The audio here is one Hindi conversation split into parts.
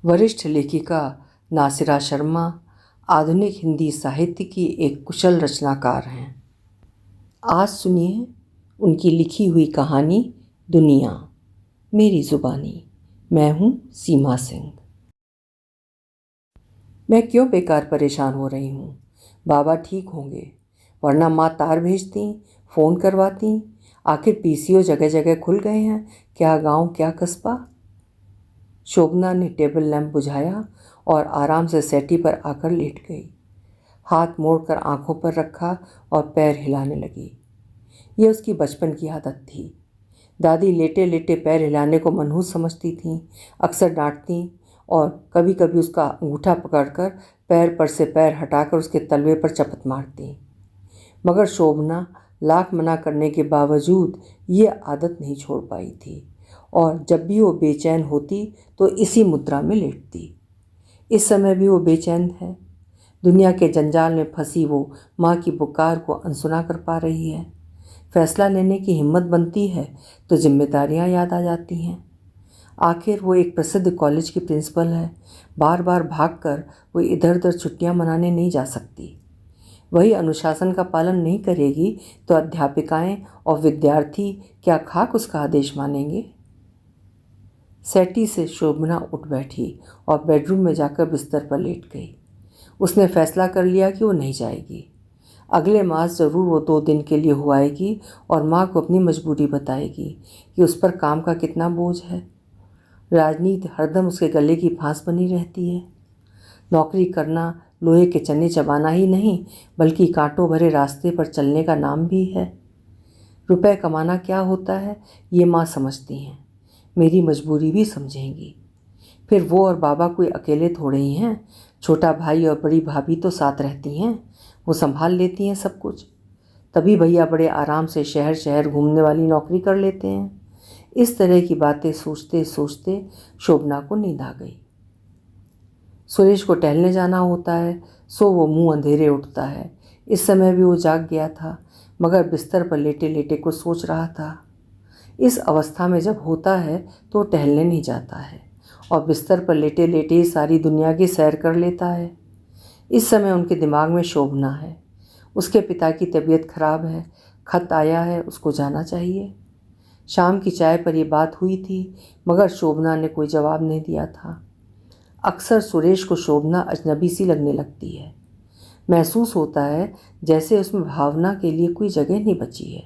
वरिष्ठ लेखिका नासिरा शर्मा आधुनिक हिंदी साहित्य की एक कुशल रचनाकार हैं। आज सुनिए उनकी लिखी हुई कहानी दुनिया मेरी ज़ुबानी। मैं हूँ सीमा सिंह। मैं क्यों बेकार परेशान हो रही हूँ? बाबा ठीक होंगे, वरना माँ तार भेजती, फ़ोन करवाती। आखिर पीसीओ जगह जगह खुल गए हैं, क्या गांव क्या कस्बा। शोभना ने टेबल लैंप बुझाया और आराम से सेटी पर आकर लेट गई। हाथ मोड़कर आंखों पर रखा और पैर हिलाने लगी। यह उसकी बचपन की आदत थी। दादी लेटे लेटे पैर हिलाने को मनहूस समझती थीं, अक्सर डांटती और कभी कभी उसका अंगूठा पकड़कर पैर पर से पैर हटाकर उसके तलवे पर चपत मारती। मगर शोभना लाख मना करने के बावजूद ये आदत नहीं छोड़ पाई थी और जब भी वो बेचैन होती तो इसी मुद्रा में लेटती। इस समय भी वो बेचैन है। दुनिया के जंजाल में फंसी वो माँ की पुकार को अनसुना कर पा रही है। फैसला लेने की हिम्मत बनती है तो जिम्मेदारियाँ याद आ जाती हैं। आखिर वो एक प्रसिद्ध कॉलेज की प्रिंसिपल है। बार बार भागकर वो इधर उधर छुट्टियाँ मनाने नहीं जा सकती। वही अनुशासन का पालन नहीं करेगी तो अध्यापिकाएं और विद्यार्थी क्या खाक उसका आदेश मानेंगे। सेटी से शोभना उठ बैठी और बेडरूम में जाकर बिस्तर पर लेट गई। उसने फैसला कर लिया कि वो नहीं जाएगी। अगले मास ज़रूर वो 2 दिन के लिए हो आएगी और माँ को अपनी मजबूरी बताएगी कि उस पर काम का कितना बोझ है। राजनीति हरदम उसके गले की फांस बनी रहती है। नौकरी करना लोहे के चने चबाना ही नहीं बल्कि कांटों भरे रास्ते पर चलने का नाम भी है। रुपए कमाना क्या होता है ये माँ समझती हैं, मेरी मजबूरी भी समझेंगी। फिर वो और बाबा कोई अकेले थोड़े ही हैं। छोटा भाई और बड़ी भाभी तो साथ रहती हैं, वो संभाल लेती हैं सब कुछ। तभी भैया बड़े आराम से शहर शहर घूमने वाली नौकरी कर लेते हैं। इस तरह की बातें सोचते सोचते शोभना को नींद आ गई। सुरेश को टहलने जाना होता है सो वो मुंह अंधेरे उठता है। इस समय भी वो जाग गया था मगर बिस्तर पर लेटे लेटे कुछ सोच रहा था। इस अवस्था में जब होता है तो टहलने नहीं जाता है और बिस्तर पर लेटे लेटे ही सारी दुनिया की सैर कर लेता है। इस समय उनके दिमाग में शोभना है। उसके पिता की तबीयत खराब है, खत आया है, उसको जाना चाहिए। शाम की चाय पर यह बात हुई थी मगर शोभना ने कोई जवाब नहीं दिया था। अक्सर सुरेश को शोभना अजनबी सी लगने लगती है। महसूस होता है जैसे उसमें भावना के लिए कोई जगह नहीं बची है।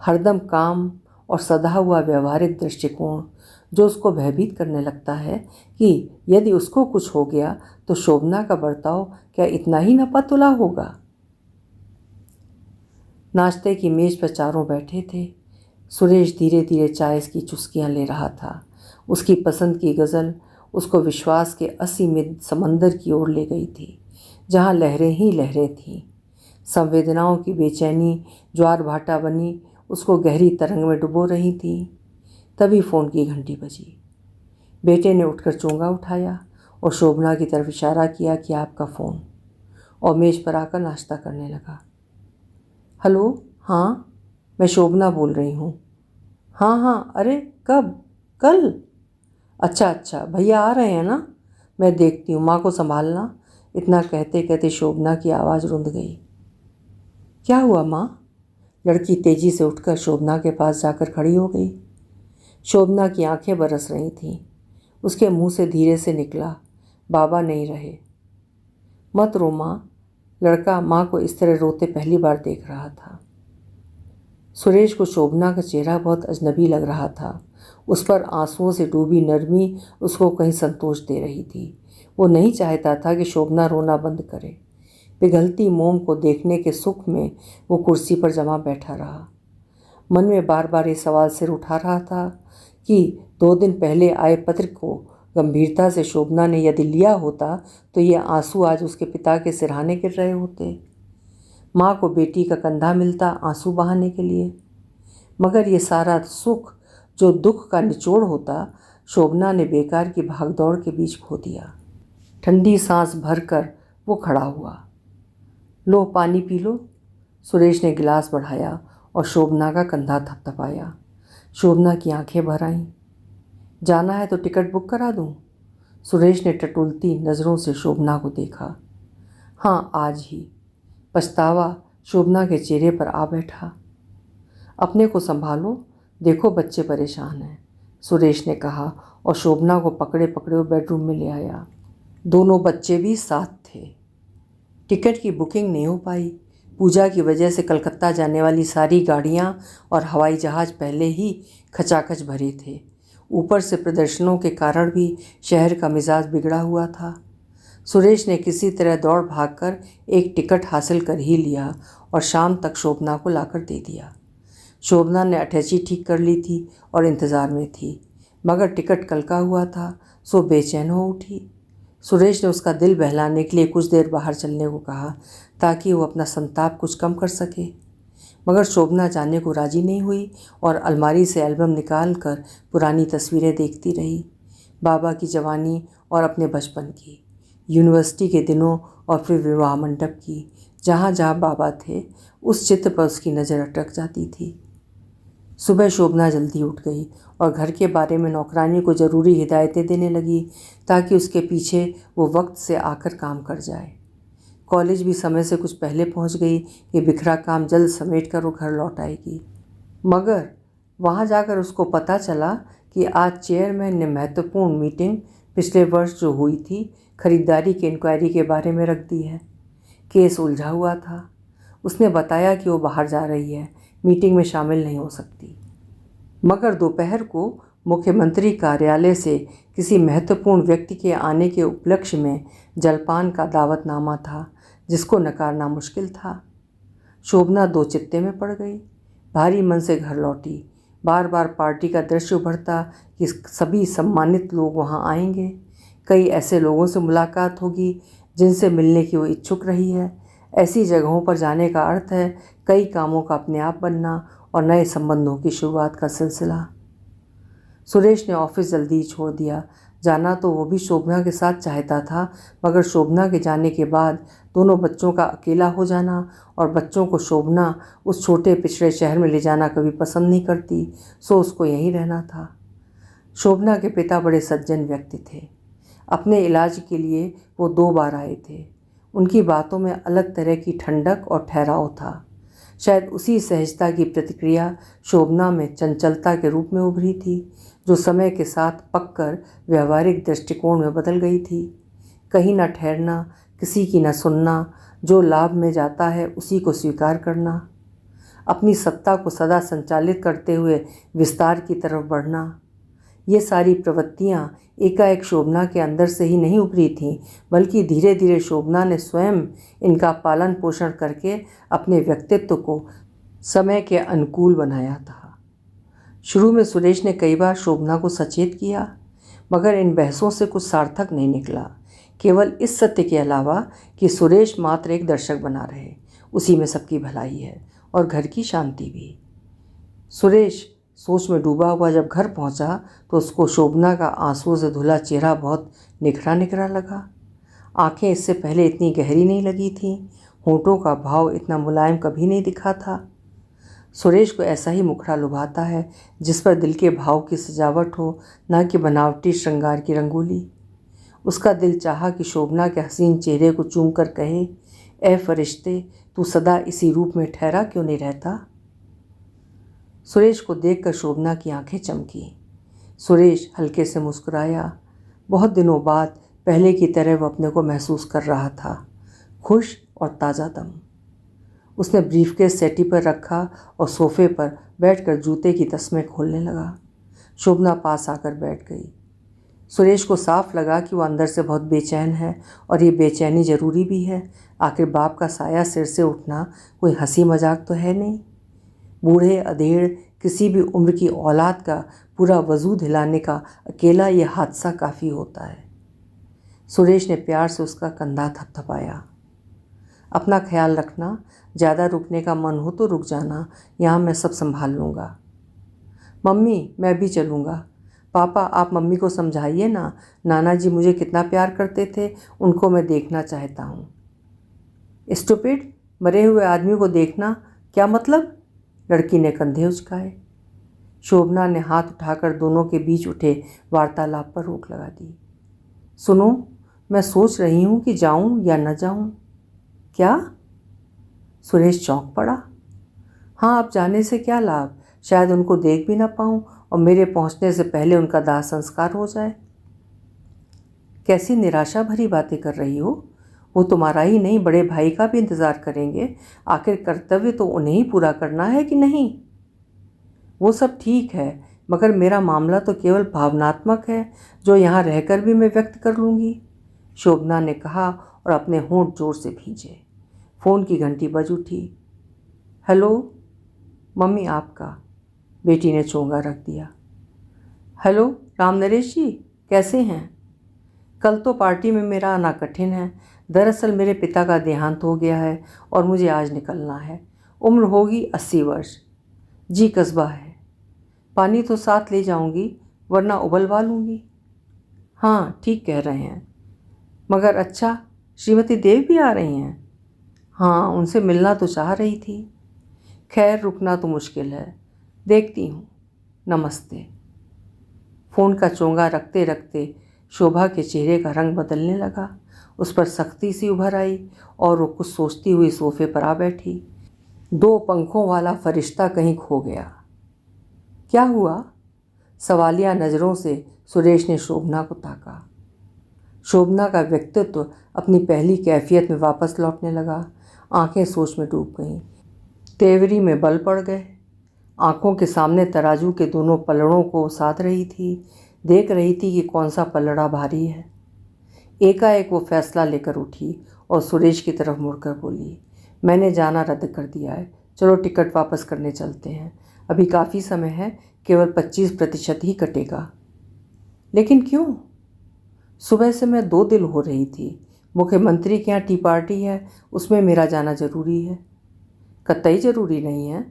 हरदम काम और सधा हुआ व्यवहारिक दृष्टिकोण जो उसको भयभीत करने लगता है कि यदि उसको कुछ हो गया तो शोभना का बर्ताव क्या इतना ही नपा-तुला होगा। नाश्ते की मेज पर चारों बैठे थे। सुरेश धीरे धीरे चाय की चुस्कियां ले रहा था। उसकी पसंद की गज़ल उसको विश्वास के असीमित समंदर की ओर ले गई थी जहाँ लहरें ही लहरें थीं। संवेदनाओं की बेचैनी ज्वार भाटा बनी उसको गहरी तरंग में डुबो रही थी। तभी फ़ोन की घंटी बजी। बेटे ने उठकर चोंगा उठाया और शोभना की तरफ इशारा किया कि आपका फ़ोन, और मेज़ पर आकर नाश्ता करने लगा। हेलो, हाँ मैं शोभना बोल रही हूँ। हाँ हाँ, अरे कब? कल? अच्छा अच्छा, भैया आ रहे हैं ना, मैं देखती हूँ, माँ को संभालना। इतना कहते कहते शोभना की आवाज़ रुंध गई। क्या हुआ माँ? लड़की तेजी से उठकर शोभना के पास जाकर खड़ी हो गई। शोभना की आंखें बरस रही थीं। उसके मुंह से धीरे से निकला, बाबा नहीं रहे। मत रो माँ। लड़का माँ को इस तरह रोते पहली बार देख रहा था। सुरेश को शोभना का चेहरा बहुत अजनबी लग रहा था। उस पर आंसुओं से डूबी नरमी उसको कहीं संतोष दे रही थी। वो नहीं चाहता था कि शोभना रोना बंद करे। पिघलती मोम को देखने के सुख में वो कुर्सी पर जमा बैठा रहा। मन में बार बार ये सवाल सिर उठा रहा था कि 2 दिन पहले आए पत्र को गंभीरता से शोभना ने यदि लिया होता तो ये आंसू आज उसके पिता के सिरहाने गिर रहे होते। माँ को बेटी का कंधा मिलता आंसू बहाने के लिए, मगर ये सारा सुख जो दुख का निचोड़ होता शोभना ने बेकार की भागदौड़ के बीच खो दिया। ठंडी सांस भरकर वो खड़ा हुआ। लो पानी पी लो। सुरेश ने गिलास बढ़ाया और शोभना का कंधा थपथपाया। शोभना की आंखें भर आईं। जाना है तो टिकट बुक करा दूं? सुरेश ने टटोलती नज़रों से शोभना को देखा। हाँ, आज ही। पछतावा शोभना के चेहरे पर आ बैठा। अपने को संभालो, देखो बच्चे परेशान हैं, सुरेश ने कहा और शोभना को पकड़े पकड़े वो बेडरूम में ले आया। दोनों बच्चे भी साथ थे। टिकट की बुकिंग नहीं हो पाई। पूजा की वजह से कलकत्ता जाने वाली सारी गाड़ियां और हवाई जहाज़ पहले ही खचाखच भरे थे। ऊपर से प्रदर्शनों के कारण भी शहर का मिजाज बिगड़ा हुआ था। सुरेश ने किसी तरह दौड़ भागकर एक टिकट हासिल कर ही लिया और शाम तक शोभना को लाकर दे दिया। शोभना ने अटैची ठीक कर ली थी और इंतज़ार में थी, मगर टिकट कल का हुआ था, सो बेचैन हो उठी। सुरेश ने उसका दिल बहलाने के लिए कुछ देर बाहर चलने को कहा ताकि वो अपना संताप कुछ कम कर सके, मगर शोभना जाने को राजी नहीं हुई और अलमारी से एल्बम निकाल कर पुरानी तस्वीरें देखती रही। बाबा की जवानी और अपने बचपन की, यूनिवर्सिटी के दिनों और फिर विवाह मंडप की। जहाँ जहाँ बाबा थे उस चित्र पर उसकी नज़र अटक जाती थी। सुबह शोभना जल्दी उठ गई और घर के बारे में नौकरानी को ज़रूरी हिदायतें देने लगी ताकि उसके पीछे वो वक्त से आकर काम कर जाए। कॉलेज भी समय से कुछ पहले पहुंच गई कि बिखरा काम जल्द समेट कर वो घर लौट आएगी। मगर वहां जाकर उसको पता चला कि आज चेयरमैन ने महत्वपूर्ण मीटिंग पिछले वर्ष जो हुई थी खरीदारी की इंक्वायरी के बारे में रख दी है। केस उलझा हुआ था। उसने बताया कि वो बाहर जा रही है, मीटिंग में शामिल नहीं हो सकती। मगर दोपहर को मुख्यमंत्री कार्यालय से किसी महत्वपूर्ण व्यक्ति के आने के उपलक्ष्य में जलपान का दावतनामा था, जिसको नकारना मुश्किल था। शोभना दो चित्ते में पड़ गई। भारी मन से घर लौटी। बार बार पार्टी का दृश्य उभरता कि सभी सम्मानित लोग वहां आएंगे। कई ऐसे लोगों से मुलाकात होगी जिनसे मिलने की वो इच्छुक रही है। ऐसी जगहों पर जाने का अर्थ है कई कामों का अपने आप बनना और नए संबंधों की शुरुआत का सिलसिला। सुरेश ने ऑफिस जल्दी ही छोड़ दिया। जाना तो वो भी शोभना के साथ चाहता था, मगर शोभना के जाने के बाद दोनों बच्चों का अकेला हो जाना और बच्चों को शोभना उस छोटे पिछड़े शहर में ले जाना कभी पसंद नहीं करती, सो उसको यहीं रहना था। शोभना के पिता बड़े सज्जन व्यक्ति थे। अपने इलाज के लिए वो 2 बार आए थे। उनकी बातों में अलग तरह की ठंडक और ठहराव था। शायद उसी सहजता की प्रतिक्रिया शोभना में चंचलता के रूप में उभरी थी, जो समय के साथ पककर व्यवहारिक दृष्टिकोण में बदल गई थी। कहीं न ठहरना, किसी की न सुनना, जो लाभ में जाता है उसी को स्वीकार करना, अपनी सत्ता को सदा संचालित करते हुए विस्तार की तरफ बढ़ना, ये सारी प्रवृत्तियाँ एकाएक शोभना के अंदर से ही नहीं उभरी थीं, बल्कि धीरे धीरे शोभना ने स्वयं इनका पालन पोषण करके अपने व्यक्तित्व को समय के अनुकूल बनाया था। शुरू में सुरेश ने कई बार शोभना को सचेत किया, मगर इन बहसों से कुछ सार्थक नहीं निकला, केवल इस सत्य के अलावा कि सुरेश मात्र एक दर्शक बना रहे, उसी में सबकी भलाई है और घर की शांति भी। सुरेश सोच में डूबा हुआ जब घर पहुंचा तो उसको शोभना का आंसुओं से धुला चेहरा बहुत निखरा निखरा लगा। आंखें इससे पहले इतनी गहरी नहीं लगी थीं, होंठों का भाव इतना मुलायम कभी नहीं दिखा था। सुरेश को ऐसा ही मुखड़ा लुभाता है जिस पर दिल के भाव की सजावट हो, न कि बनावटी श्रृंगार की रंगोली। उसका दिल चाहा कि शोभना के हसीन चेहरे को चूम कर कहे, ए फरिश्ते, तू सदा इसी रूप में ठहरा क्यों नहीं रहता। सुरेश को देखकर शोभना की आंखें चमकी। सुरेश हल्के से मुस्कुराया। बहुत दिनों बाद पहले की तरह वह अपने को महसूस कर रहा था, खुश और ताज़ा दम। उसने ब्रीफकेस सेटी पर रखा और सोफे पर बैठकर जूते की तस्में खोलने लगा। शोभना पास आकर बैठ गई। सुरेश को साफ लगा कि वह अंदर से बहुत बेचैन है और ये बेचैनी ज़रूरी भी है। आखिर बाप का साया सिर से उठना कोई हंसी मजाक तो है नहीं। बूढ़े अधेड़ किसी भी उम्र की औलाद का पूरा वजूद हिलाने का अकेला ये हादसा काफ़ी होता है। सुरेश ने प्यार से उसका कंधा थपथपाया। अपना ख्याल रखना, ज़्यादा रुकने का मन हो तो रुक जाना, यहाँ मैं सब संभाल लूँगा। मम्मी, मैं भी चलूँगा। पापा, आप मम्मी को समझाइए ना, नाना जी मुझे कितना प्यार करते थे, उनको मैं देखना चाहता हूँ। स्टूपिड, मरे हुए आदमी को देखना क्या मतलब? लड़की ने कंधे उचकाए। शोभना ने हाथ उठाकर दोनों के बीच उठे वार्तालाप पर रोक लगा दी। सुनो, मैं सोच रही हूँ कि जाऊँ या न जाऊँ। क्या? सुरेश चौंक पड़ा। हाँ, अब जाने से क्या लाभ? शायद उनको देख भी ना पाऊँ और मेरे पहुँचने से पहले उनका दाह संस्कार हो जाए। कैसी निराशा भरी बातें कर रही हो। वो तुम्हारा ही नहीं, बड़े भाई का भी इंतज़ार करेंगे। आखिर कर्तव्य तो उन्हें ही पूरा करना है कि नहीं? वो सब ठीक है, मगर मेरा मामला तो केवल भावनात्मक है, जो यहाँ रहकर भी मैं व्यक्त कर लूँगी, शोभना ने कहा और अपने होंठ जोर से भींचे। फ़ोन की घंटी बज उठी। हेलो मम्मी, आपका, बेटी ने चोंगा रख दिया। हेलो राम नरेश जी, कैसे हैं? कल तो पार्टी में मेरा आना कठिन है। दरअसल मेरे पिता का देहांत हो गया है और मुझे आज निकलना है। उम्र होगी 80 वर्ष। जी कस्बा है। पानी तो साथ ले जाऊंगी, वरना उबलवा लूँगी। हाँ ठीक कह रहे हैं। मगर अच्छा, श्रीमती देव भी आ रही हैं? हाँ, उनसे मिलना तो चाह रही थी। खैर, रुकना तो मुश्किल है, देखती हूँ। नमस्ते। फ़ोन का चोंगा रखते रखते शोभा के चेहरे का रंग बदलने लगा। उस पर सख्ती सी उभर आई और वो कुछ सोचती हुई सोफे पर आ बैठी। 2 पंखों वाला फरिश्ता कहीं खो गया। क्या हुआ? सवालिया नज़रों से सुरेश ने शोभना को ताका। शोभना का व्यक्तित्व अपनी पहली कैफियत में वापस लौटने लगा। आंखें सोच में डूब गईं। तेवरी में बल पड़ गए। आंखों के सामने तराजू के दोनों पलड़ों को साध रही थी, देख रही थी कि कौन सा पलड़ा भारी है। एकाएक वो फैसला लेकर उठी और सुरेश की तरफ मुड़कर बोली, मैंने जाना रद्द कर दिया है। चलो टिकट वापस करने चलते हैं। अभी काफ़ी समय है, केवल 25% ही कटेगा। लेकिन क्यों? सुबह से मैं 2 दिल हो रही थी। मुख्यमंत्री के यहाँ टी पार्टी है, उसमें मेरा जाना ज़रूरी है। कतई ज़रूरी नहीं है।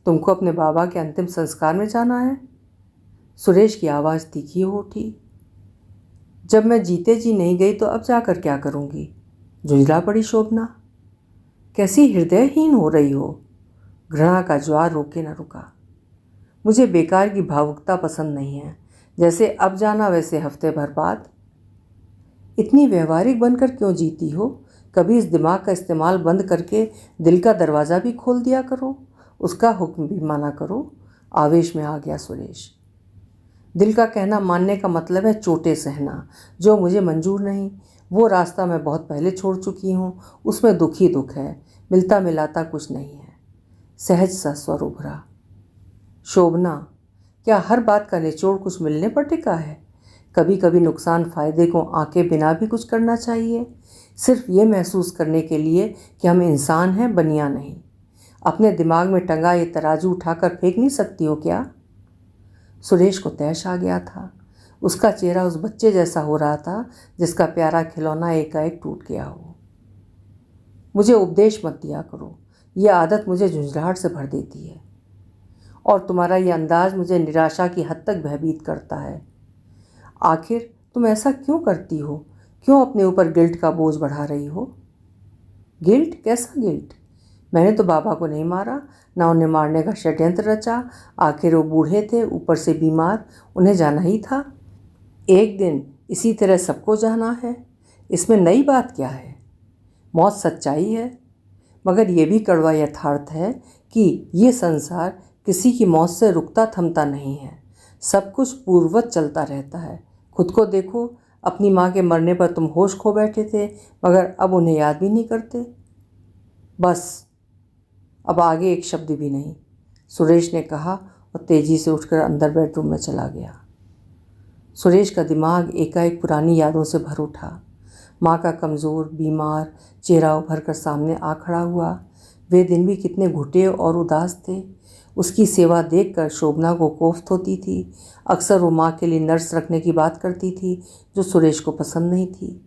तुमको अपने बाबा के अंतिम संस्कार में जाना है। सुरेश की आवाज़ तीखी हो उठी। जब मैं जीते जी नहीं गई तो अब जाकर क्या करूँगी? झुंझला पड़ी शोभना। कैसी हृदयहीन हो रही हो। घृणा का ज्वार रोके न रुका। मुझे बेकार की भावुकता पसंद नहीं है। जैसे अब जाना वैसे हफ्ते भर बाद। इतनी व्यवहारिक बनकर क्यों जीती हो? कभी इस दिमाग का इस्तेमाल बंद करके दिल का दरवाज़ा भी खोल दिया करो, उसका हुक्म भी माना करो। आवेश में आ गया सुरेश। दिल का कहना मानने का मतलब है चोटें सहना, जो मुझे मंजूर नहीं। वो रास्ता मैं बहुत पहले छोड़ चुकी हूँ, उसमें दुख ही दुख है, मिलता मिलाता कुछ नहीं है। सहज सा स्वर उभरा। शोभना, क्या हर बात का निचोड़ कुछ मिलने पर टिका है? कभी कभी नुकसान फ़ायदे को आंके बिना भी कुछ करना चाहिए, सिर्फ ये महसूस करने के लिए कि हम इंसान हैं, बनिया नहीं। अपने दिमाग में टंगा ये तराजू उठाकर फेंक नहीं सकती हो क्या? सुरेश को तैश आ गया था। उसका चेहरा उस बच्चे जैसा हो रहा था जिसका प्यारा खिलौना एकाएक टूट गया हो। मुझे उपदेश मत दिया करो, यह आदत मुझे झुंझलाहट से भर देती है। और तुम्हारा यह अंदाज मुझे निराशा की हद तक भयभीत करता है। आखिर तुम ऐसा क्यों करती हो? क्यों अपने ऊपर गिल्ट का बोझ बढ़ा रही हो? गिल्ट? कैसा गिल्ट? मैंने तो बाबा को नहीं मारा, ना उन्हें मारने का षड्यंत्र रचा। आखिर वो बूढ़े थे, ऊपर से बीमार, उन्हें जाना ही था। एक दिन इसी तरह सबको जाना है, इसमें नई बात क्या है? मौत सच्चाई है, मगर ये भी कड़वा यथार्थ है कि ये संसार किसी की मौत से रुकता थमता नहीं है। सब कुछ पूर्ववत चलता रहता है। खुद को देखो, अपनी माँ के मरने पर तुम होश खो बैठे थे, मगर अब उन्हें याद भी नहीं करते। बस अब आगे एक शब्द भी नहीं, सुरेश ने कहा और तेजी से उठकर अंदर बेडरूम में चला गया। सुरेश का दिमाग एकाएक पुरानी यादों से भर उठा। माँ का कमज़ोर, बीमार चेहरा उभर कर सामने आ खड़ा हुआ। वे दिन भी कितने घुटे और उदास थे। उसकी सेवा देखकर शोभना को कोफ्त होती थी। अक्सर वो माँ के लिए नर्स रखने की बात करती थी, जो सुरेश को पसंद नहीं थी।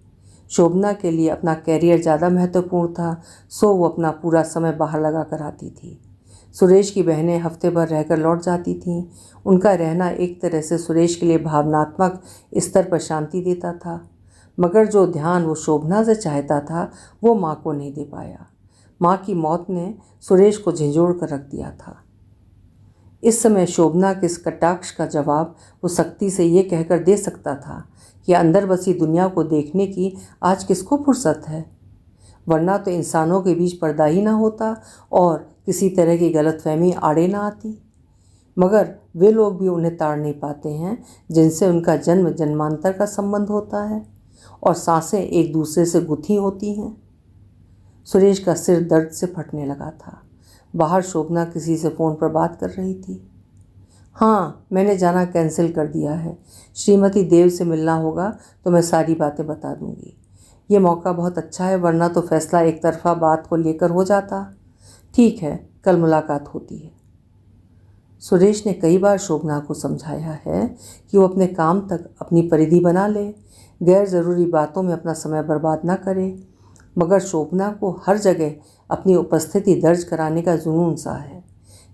शोभना के लिए अपना कैरियर ज़्यादा महत्वपूर्ण था, सो वो अपना पूरा समय बाहर लगा कर आती थी। सुरेश की बहनें हफ्ते भर रहकर लौट जाती थीं। उनका रहना एक तरह से सुरेश के लिए भावनात्मक स्तर पर शांति देता था, मगर जो ध्यान वो शोभना से चाहता था वो माँ को नहीं दे पाया। माँ की मौत ने सुरेश को झंझोड़ कर रख दिया था। इस समय शोभना के इस कटाक्ष का जवाब वो सख्ती से ये कहकर दे सकता था कि अंदर बसी दुनिया को देखने की आज किसको फुर्सत है। वरना तो इंसानों के बीच पर्दा ही ना होता और किसी तरह की गलतफहमी आड़े ना आती। मगर वे लोग भी उन्हें ताड़ नहीं पाते हैं जिनसे उनका जन्म जन्मांतर का संबंध होता है और सांसें एक दूसरे से गुथी होती हैं। सुरेश का सिर दर्द से फटने लगा था। बाहर शोभना किसी से फ़ोन पर बात कर रही थी। हाँ, मैंने जाना कैंसिल कर दिया है। श्रीमती देव से मिलना होगा तो मैं सारी बातें बता दूंगी। ये मौका बहुत अच्छा है, वरना तो फैसला एक तरफा बात को लेकर हो जाता। ठीक है, कल मुलाकात होती है। सुरेश ने कई बार शोभना को समझाया है कि वो अपने काम तक अपनी परिधि बना ले, गैर ज़रूरी बातों में अपना समय बर्बाद ना करे, मगर शोभना को हर जगह अपनी उपस्थिति दर्ज कराने का जुनून सा है।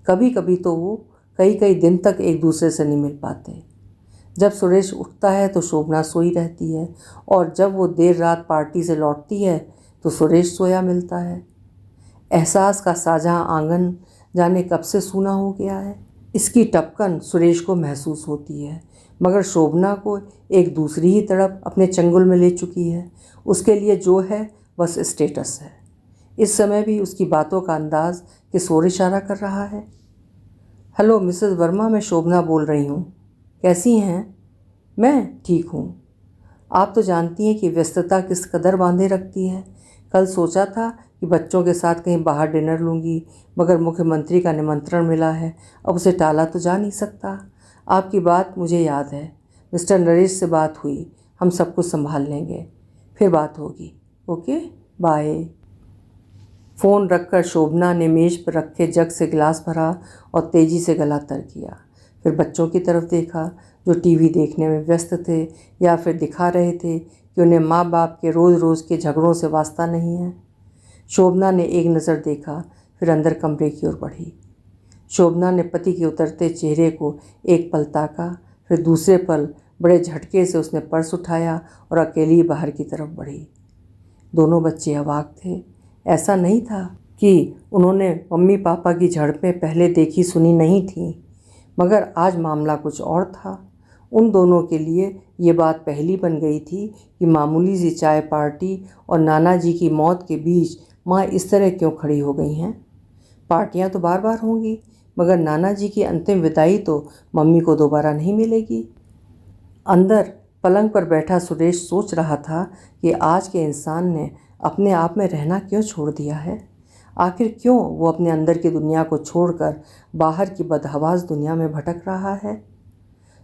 कभी कभी तो वो कई दिन तक एक दूसरे से नहीं मिल पाते। जब सुरेश उठता है तो शोभना सोई रहती है और जब वो देर रात पार्टी से लौटती है तो सुरेश सोया मिलता है। एहसास का साझा आंगन जाने कब से सूना हो गया है। इसकी टपकन सुरेश को महसूस होती है, मगर शोभना को एक दूसरी ही तरफ अपने चंगुल में ले चुकी है। उसके लिए जो है बस स्टेटस है। इस समय भी उसकी बातों का अंदाज किस ओर इशारा कर रहा है। हेलो मिसेस वर्मा, मैं शोभना बोल रही हूँ। कैसी हैं? मैं ठीक हूँ। आप तो जानती हैं कि व्यस्तता किस कदर बांधे रखती है। कल सोचा था कि बच्चों के साथ कहीं बाहर डिनर लूँगी, मगर मुख्यमंत्री का निमंत्रण मिला है, अब उसे टाला तो जा नहीं सकता। आपकी बात मुझे याद है। मिस्टर नरेश से बात हुई, हम सब कुछ संभाल लेंगे, फिर बात होगी। Okay, bye. फ़ोन रखकर शोभना ने मेज़ पर रखे जग से गिलास भरा और तेज़ी से गला तर किया। फिर बच्चों की तरफ देखा जो टीवी देखने में व्यस्त थे या फिर दिखा रहे थे कि उन्हें माँ बाप के रोज़ रोज़ के झगड़ों से वास्ता नहीं है। शोभना ने एक नज़र देखा, फिर अंदर कमरे की ओर बढ़ी। शोभना ने पति के उतरते चेहरे को एक पल ताका, फिर दूसरे पल बड़े झटके से उसने पर्स उठाया और अकेली बाहर की तरफ बढ़ी। दोनों बच्चे अवाक थे। ऐसा नहीं था कि उन्होंने मम्मी पापा की झड़पें पहले देखी सुनी नहीं थीं, मगर आज मामला कुछ और था। उन दोनों के लिए ये बात पहली बन गई थी कि मामूली सी चाय पार्टी और नाना जी की मौत के बीच माँ इस तरह क्यों खड़ी हो गई हैं। पार्टियाँ तो बार बार होंगी, मगर नाना जी की अंतिम विदाई तो मम्मी को दोबारा नहीं मिलेगी। अंदर पलंग पर बैठा सुरेश सोच रहा था कि आज के इंसान ने अपने आप में रहना क्यों छोड़ दिया है। आखिर क्यों वो अपने अंदर की दुनिया को छोड़कर बाहर की बदहवास दुनिया में भटक रहा है।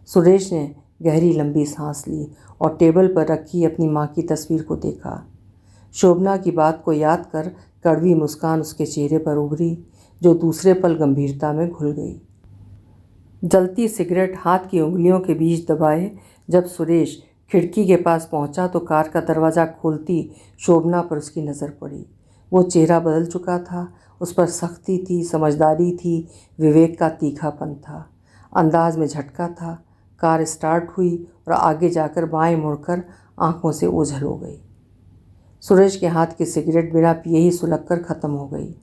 सुरेश ने गहरी लंबी सांस ली और टेबल पर रखी अपनी माँ की तस्वीर को देखा। शोभना की बात को याद कर कड़वी मुस्कान उसके चेहरे पर उभरी, जो दूसरे पल गंभीरता में घुल गई। जलती सिगरेट हाथ की उंगलियों के बीच दबाए जब सुरेश खिड़की के पास पहुंचा तो कार का दरवाज़ा खोलती शोभना पर उसकी नज़र पड़ी। वो चेहरा बदल चुका था। उस पर सख्ती थी, समझदारी थी, विवेक का तीखापन था, अंदाज में झटका था। कार स्टार्ट हुई और आगे जाकर बाएं मुड़कर आंखों से ओझल हो गई। सुरेश के हाथ की सिगरेट बिना पिए ही सुलग कर ख़त्म हो गई।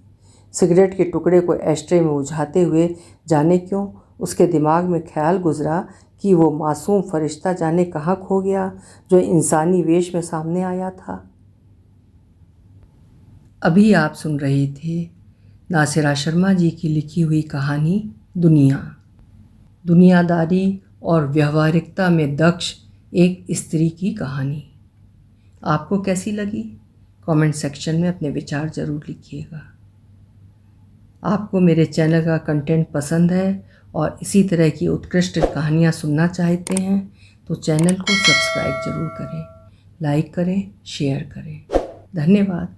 सिगरेट के टुकड़े को एस्ट्रे में उझाते हुए जाने क्यों उसके दिमाग में ख्याल गुजरा कि वो मासूम फरिश्ता जाने कहाँ खो गया जो इंसानी वेश में सामने आया था। अभी आप सुन रहे थे नासिरा शर्मा जी की लिखी हुई कहानी दुनियादारी और व्यवहारिकता में दक्ष एक स्त्री की कहानी। आपको कैसी लगी? कमेंट सेक्शन में अपने विचार ज़रूर लिखिएगा। आपको मेरे चैनल का कंटेंट पसंद है और इसी तरह की उत्कृष्ट कहानियाँ सुनना चाहते हैं तो चैनल को सब्सक्राइब ज़रूर करें, लाइक करें, शेयर करें। धन्यवाद।